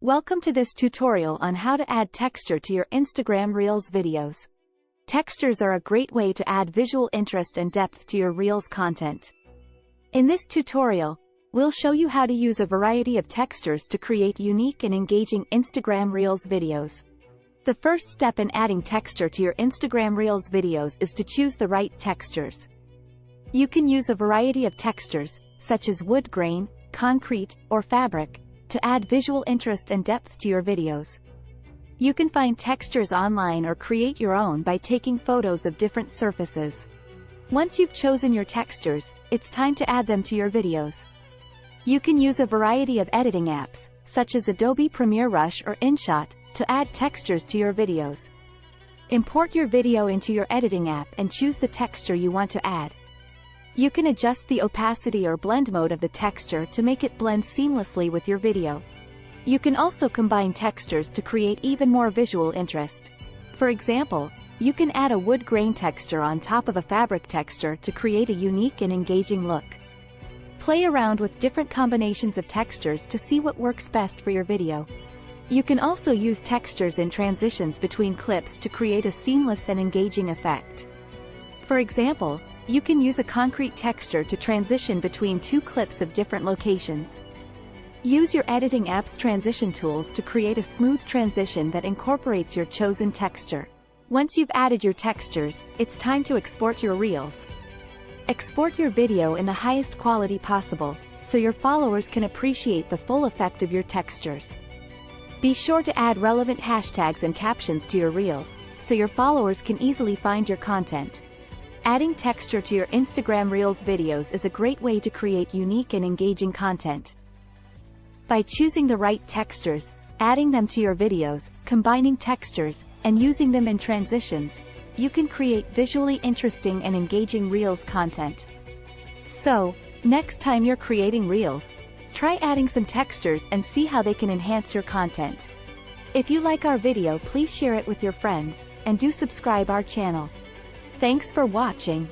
Welcome to this tutorial on how to add texture to your Instagram Reels videos. Textures are a great way to add visual interest and depth to your Reels content. In this tutorial, we'll show you how to use a variety of textures to create unique and engaging Instagram Reels videos. The first step in adding texture to your Instagram Reels videos is to choose the right textures. You can use a variety of textures, such as wood grain, concrete, or fabric, to add visual interest and depth to your videos. You can find textures online or create your own by taking photos of different surfaces. Once you've chosen your textures, it's time to add them to your videos. You can use a variety of editing apps, such as Adobe Premiere Rush or InShot, to add textures to your videos. Import your video into your editing app and choose the texture you want to add. You can adjust the opacity or blend mode of the texture to make it blend seamlessly with your video. You can also combine textures to create even more visual interest. For example, you can add a wood grain texture on top of a fabric texture to create a unique and engaging look. Play around with different combinations of textures to see what works best for your video. You can also use textures in transitions between clips to create a seamless and engaging effect. For example, you can use a concrete texture to transition between two clips of different locations. Use your editing app's transition tools to create a smooth transition that incorporates your chosen texture. Once you've added your textures, it's time to export your Reels. Export your video in the highest quality possible, so your followers can appreciate the full effect of your textures. Be sure to add relevant hashtags and captions to your Reels, so your followers can easily find your content. Adding texture to your Instagram Reels videos is a great way to create unique and engaging content. By choosing the right textures, adding them to your videos, combining textures, and using them in transitions, you can create visually interesting and engaging Reels content. So, next time you're creating Reels, try adding some textures and see how they can enhance your content. If you like our video, please share it with your friends, and do subscribe our channel. Thanks for watching.